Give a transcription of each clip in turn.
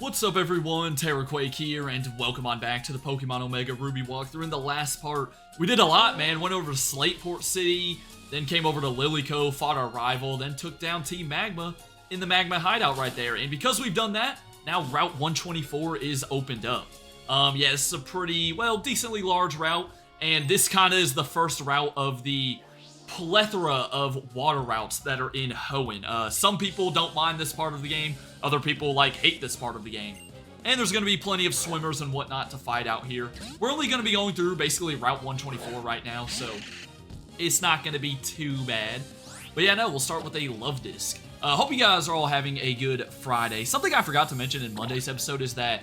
What's up everyone, Terraquake here, and welcome on back to the Pokemon Omega Ruby walkthrough. In the last part, we did a lot, man. Went over to Slateport City, then came over to Lilycove, fought our rival, then took down Team Magma in the Magma hideout right there. And because we've done that, now Route 124 is opened up. Yeah, this is a pretty, well, decently large route, and this kind of is the first route of the plethora of water routes that are in Hoenn. Some people don't mind this part of the game, other people hate this part of the game. And there's going to be plenty of swimmers and whatnot to fight out here. We're only going to be going through basically Route 124 right now, so it's not going to be too bad. But yeah, no, we'll start with a love disc. Hope you guys are all having a good Friday. Something I forgot to mention in Monday's episode is that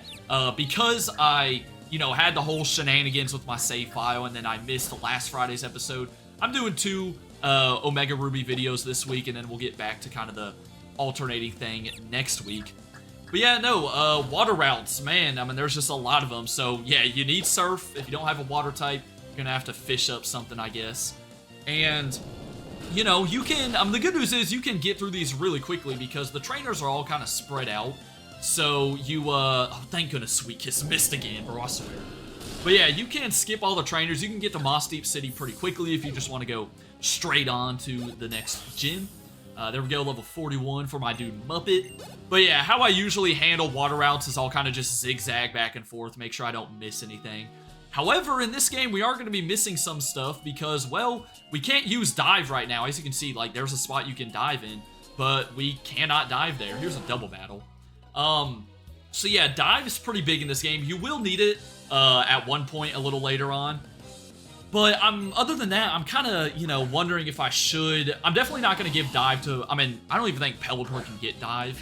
because I, had the whole shenanigans with my save file and then I missed last Friday's episode, I'm doing two Omega Ruby videos this week, and then we'll get back to kind of the alternating thing next week. But yeah, no, water routes, man, I mean, there's just a lot of them. So yeah, you need surf. If you don't have a water type, you're gonna have to fish up something, I guess. And you can, the good news is you can get through these really quickly because the trainers are all kind of spread out. So you, oh, thank goodness Sweet Kiss missed again, bro, I swear. But yeah, you can skip all the trainers. You can get to Moss Deep City pretty quickly if you just want to go straight on to the next gym. There we go, level 41 for my dude Muppet. But yeah, how I usually handle water routes is I'll kind of just zigzag back and forth, make sure I don't miss anything. However, in this game, we are going to be missing some stuff because, well, we can't use dive right now. As you can see, there's a spot you can dive in, but we cannot dive there. Here's a double battle. So yeah, dive is pretty big in this game. You will need it at one point a little later on. But other than that, I'm kind of, wondering if I should. I'm definitely not going to give dive to, I don't even think Pelipper can get dive.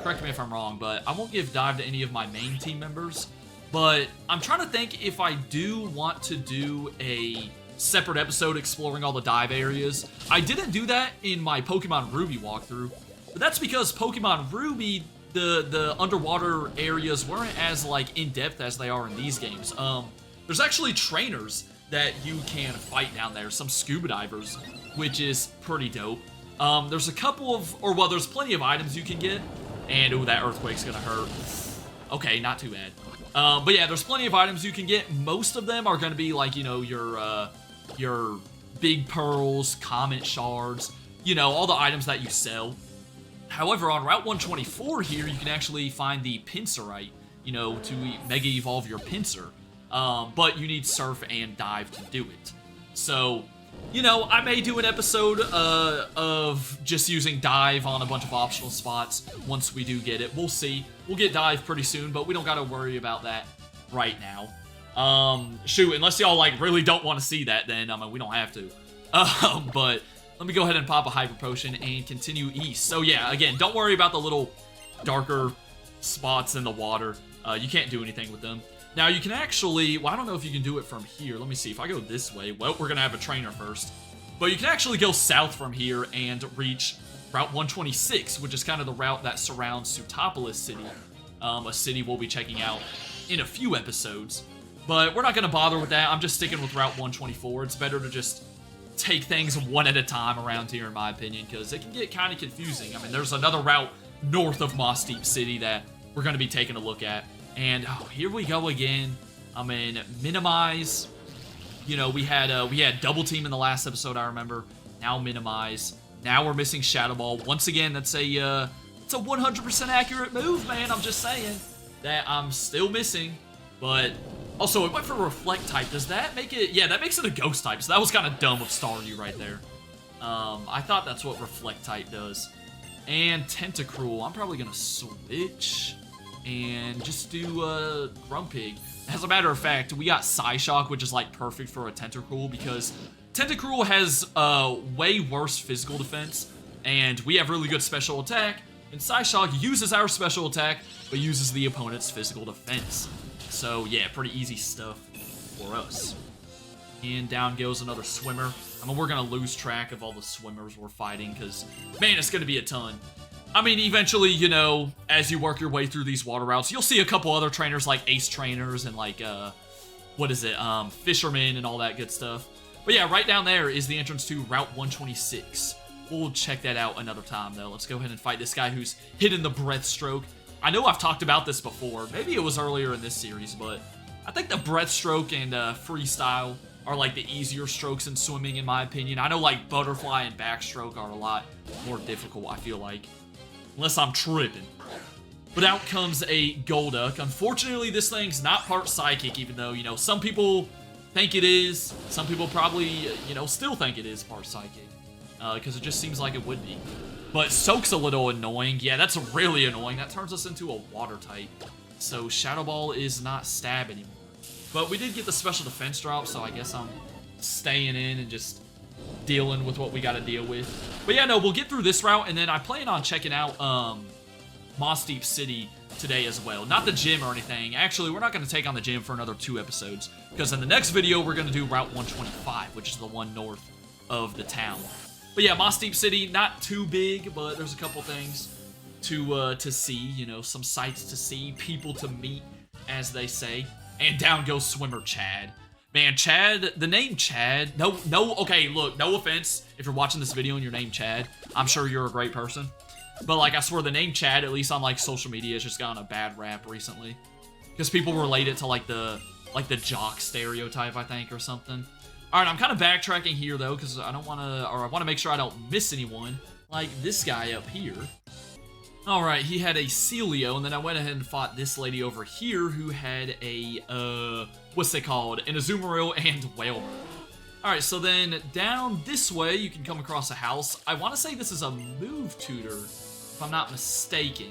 Correct me if I'm wrong, but I won't give dive to any of my main team members. But I'm trying to think if I do want to do a separate episode exploring all the dive areas. I didn't do that in my Pokemon Ruby walkthrough, but that's because Pokemon Ruby, the underwater areas weren't as, in-depth as they are in these games. There's actually trainers that you can fight down there, some scuba divers, which is pretty dope. There's a couple of, there's plenty of items you can get, and ooh, that earthquake's gonna hurt. Okay, not too bad. But yeah, there's plenty of items you can get. Most of them are gonna be your big pearls, comet shards, all the items that you sell. However, on Route 124 here, you can actually find the Pinsirite, to Mega Evolve your Pinsir. But you need surf and dive to do it. So, I may do an episode of just using dive on a bunch of optional spots once we do get it. We'll see. We'll get dive pretty soon, but we don't gotta worry about that right now. Shoot, unless y'all really don't want to see that, then we don't have to. But let me go ahead and pop a Hyper Potion and continue east. So yeah, again, don't worry about the little darker spots in the water. You can't do anything with them. Now, you can actually, I don't know if you can do it from here. Let me see. If I go this way, well, we're going to have a trainer first. But you can actually go south from here and reach Route 126, which is kind of the route that surrounds Sootopolis City, a city we'll be checking out in a few episodes. But we're not going to bother with that. I'm just sticking with Route 124. It's better to just take things one at a time around here, in my opinion, because it can get kind of confusing. There's another route north of Moss Deep City that we're going to be taking a look at. And oh, here we go again. Minimize. We had double team in the last episode, I remember. Now minimize. Now we're missing Shadow Ball. Once again, it's a 100% accurate move, man. I'm just saying that I'm still missing. But also, it went for Reflect type. Does that make it? Yeah, that makes it a Ghost type. So that was kind of dumb of Staryu right there. I thought that's what Reflect type does. And Tentacruel. I'm probably gonna switch and just do Grumpig. As a matter of fact, we got Psyshock, which is perfect for a Tentacruel because Tentacruel has way worse physical defense, and we have really good special attack, and Psyshock uses our special attack, but uses the opponent's physical defense. So yeah, pretty easy stuff for us. And down goes another swimmer. We're gonna lose track of all the swimmers we're fighting, because, man, it's gonna be a ton. Eventually, as you work your way through these water routes, you'll see a couple other trainers like Ace Trainers and Fishermen and all that good stuff. But yeah, right down there is the entrance to Route 126. We'll check that out another time, though. Let's go ahead and fight this guy who's hidden the Breath Stroke. I know I've talked about this before. Maybe it was earlier in this series, but I think the breaststroke and freestyle are like the easier strokes in swimming, in my opinion. I know like butterfly and backstroke are a lot more difficult, I feel like. Unless I'm tripping. But out comes a Golduck. Unfortunately, this thing's not part psychic, even though, you know, some people think it is. Some people probably, you know, still think it is part psychic. Because it just seems like it would be. But Soak's a little annoying. Yeah, that's really annoying. That turns us into a water type. So Shadow Ball is not stab anymore. But we did get the special defense drop, so I guess I'm staying in and just dealing with what we gotta deal with. But yeah, no, we'll get through this route, and then I plan on checking out Moss Deep City today as well. Not the gym or anything. Actually, we're not going to take on the gym for another 2 episodes, because in the next video, we're going to do Route 125, which is the one north of the town. But yeah, Moss Deep City, not too big, but there's a couple things to see, you know, some sights to see, people to meet, as they say. And down goes swimmer Chad. Man, Chad, the name Chad, okay, look, no offense if you're watching this video and your name Chad. I'm sure you're a great person. But, like, I swear the name Chad, at least on, like, social media, has just gotten a bad rap recently. Because people relate it to, like the jock stereotype, I think, or something. Alright, I'm kind of backtracking here, though, because I don't want to, or I want to make sure I don't miss anyone. Like this guy up here. Alright, he had a Celio, and then I went ahead and fought this lady over here who had a, what's it called? An Azumarill and Wailmer. Alright, so then down this way, you can come across a house. I want to say this is a move tutor, if I'm not mistaken.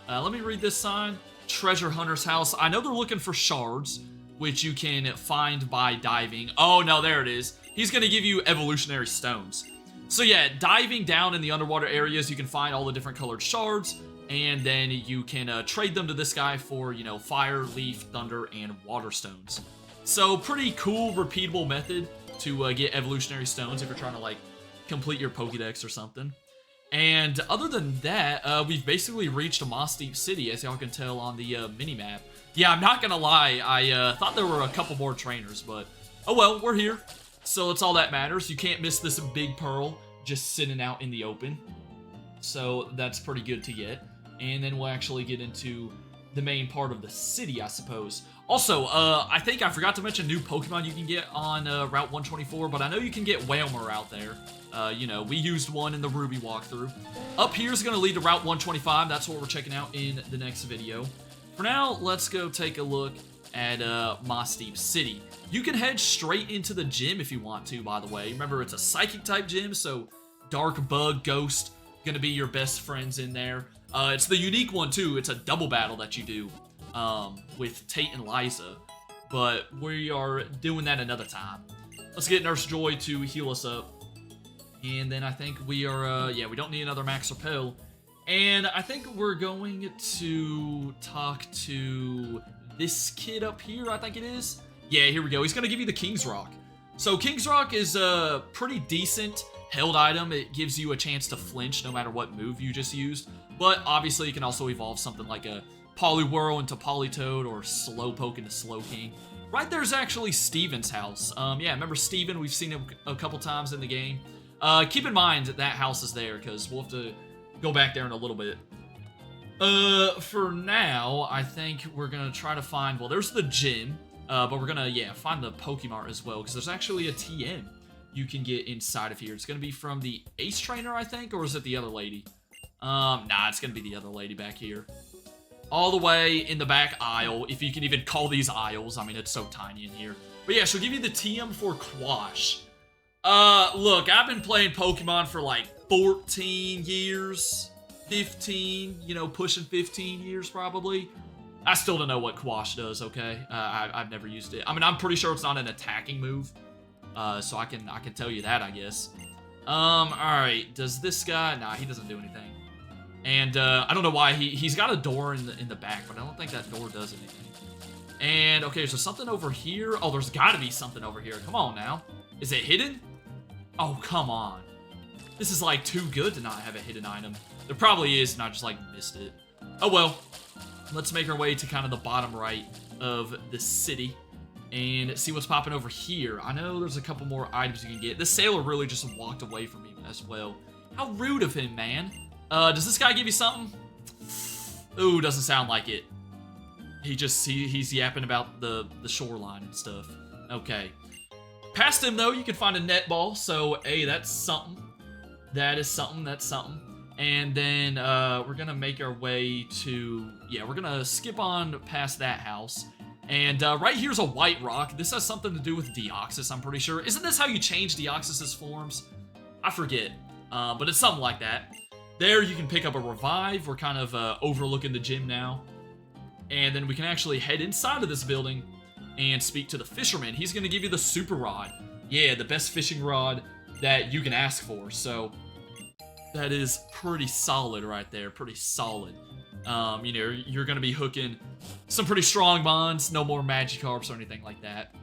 Let me read this sign. Treasure Hunter's house. I know they're looking for shards, which you can find by diving. Oh, no, there it is. He's going to give you evolutionary stones. So yeah, diving down in the underwater areas, you can find all the different colored shards, and then you can trade them to this guy for, you know, fire, leaf, thunder, and water stones. So pretty cool, repeatable method to get evolutionary stones if you're trying to, like, complete your Pokédex or something. And other than that, we've basically reached Moss Deep City, as y'all can tell on the mini-map. Yeah, I'm not gonna lie, I thought there were a couple more trainers, but oh well, we're here. So it's all that matters. You can't miss this big pearl just sitting out in the open. So that's pretty good to get. And then we'll actually get into the main part of the city, I suppose. Also, I think I forgot to mention new Pokemon you can get on Route 124, but I know you can get Wailmer out there. You know, we used one in the Ruby walkthrough. Up here is going to lead to Route 125. That's what we're checking out in the next video. For now, let's go take a look at Moss Deep City. You can head straight into the gym if you want to, by the way. Remember, it's a Psychic-type gym, so Dark, Bug, Ghost going to be your best friends in there. It's the unique one, too. It's a double battle that you do with Tate and Liza, but we are doing that another time. Let's get Nurse Joy to heal us up. And then I think we are, yeah, we don't need another Max Repel. And I think we're going to talk to this kid up here, I think it is. Yeah, here we go. He's going to give you the King's Rock. So King's Rock is a pretty decent held item. It gives you a chance to flinch no matter what move you just used. But obviously you can also evolve something like a Poliwhirl into Politoed or Slowpoke into Slowking. Right there's actually Steven's house. Yeah, remember Steven? We've seen him a couple times in the game. Keep in mind that house is there because we'll have to go back there in a little bit. For now, I think we're going to try to find, well, there's the gym, but we're going to, yeah, find the Pokemart as well because there's actually a TM you can get inside of here. It's going to be from the Ace Trainer, I think, or is it the other lady? Nah, it's going to be the other lady back here. All the way in the back aisle, if you can even call these aisles. I mean, it's so tiny in here. But yeah, she'll give you the TM for Quash. Look, I've been playing Pokemon for like 14 years, 15, you know, pushing 15 years probably. I still don't know what Quash does, okay? I've never used it. I mean, I'm pretty sure it's not an attacking move. So I can tell you that, I guess. Alright, does this guy... Nah, he doesn't do anything. And, I don't know why. He's got a door in the back, but I don't think that door does anything. And, okay, so something over here. Oh, there's gotta be something over here. Come on now. Is it hidden? Oh, come on. This is, like, too good to not have a hidden item. There probably is, and I just, like, missed it. Oh, well. Let's make our way to kind of the bottom right of the city and see what's popping over here. I know there's a couple more items you can get. This sailor really just walked away from me as well. How rude of him, man. Does this guy give you something? Ooh, doesn't sound like it. He's yapping about the shoreline and stuff. Okay. Past him, though, you can find a netball, so, hey, that's something. That's something. And then, we're gonna make our way to... Yeah, we're gonna skip on past that house. And, right here's a white rock. This has something to do with Deoxys, I'm pretty sure. Isn't this how you change Deoxys' forms? I forget. But it's something like that. There, you can pick up a revive. We're kind of, overlooking the gym now. And then we can actually head inside of this building and speak to the fisherman. He's going to give you the super rod. Yeah, the best fishing rod that you can ask for. So that is pretty solid right there. Pretty solid. You know, you're going to be hooking some pretty strong bonds. No more Magikarps or anything like that.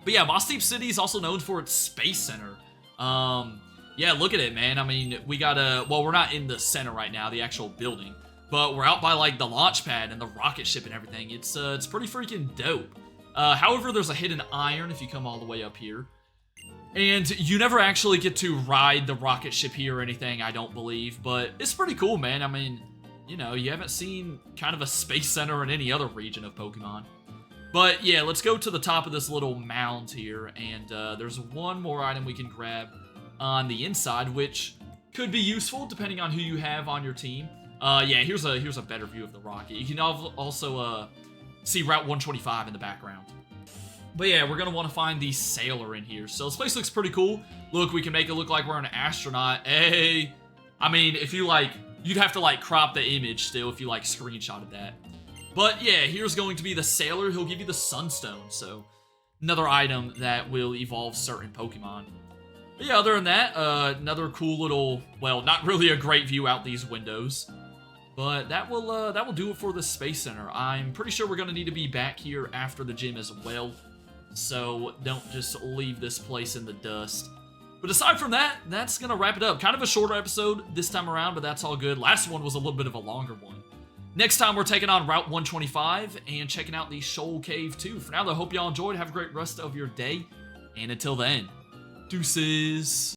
But yeah, Moss Deep City is also known for its space center. Yeah, look at it, man. I mean, we got well, we're not in the center right now, the actual building. But we're out by, like, the launch pad and the rocket ship and everything. It's pretty freaking dope. However, there's a hidden iron if you come all the way up here. And you never actually get to ride the rocket ship here or anything, I don't believe. But it's pretty cool, man. I mean, you know, you haven't seen kind of a space center in any other region of Pokemon. But, yeah, let's go to the top of this little mound here. And there's one more item we can grab on the inside, which could be useful depending on who you have on your team. Yeah, here's a better view of the rocket. You can also see Route 125 in the background. But yeah, we're gonna want to find the sailor in here. So this place looks pretty cool. Look, we can make it look like we're an astronaut. Hey, I mean, if you like, you'd have to like crop the image still if you like screenshotted that. But yeah, here's going to be the sailor. He'll give you the sunstone. So another item that will evolve certain Pokemon. But yeah, other than that, another cool little, well, not really a great view out these windows. But that will do it for the Space Center. I'm pretty sure we're going to need to be back here after the gym as well. So don't just leave this place in the dust. But aside from that, that's going to wrap it up. Kind of a shorter episode this time around, but that's all good. Last one was a little bit of a longer one. Next time, we're taking on Route 125 and checking out the Shoal Cave too. For now, though, hope y'all enjoyed. Have a great rest of your day. And until then, deuces.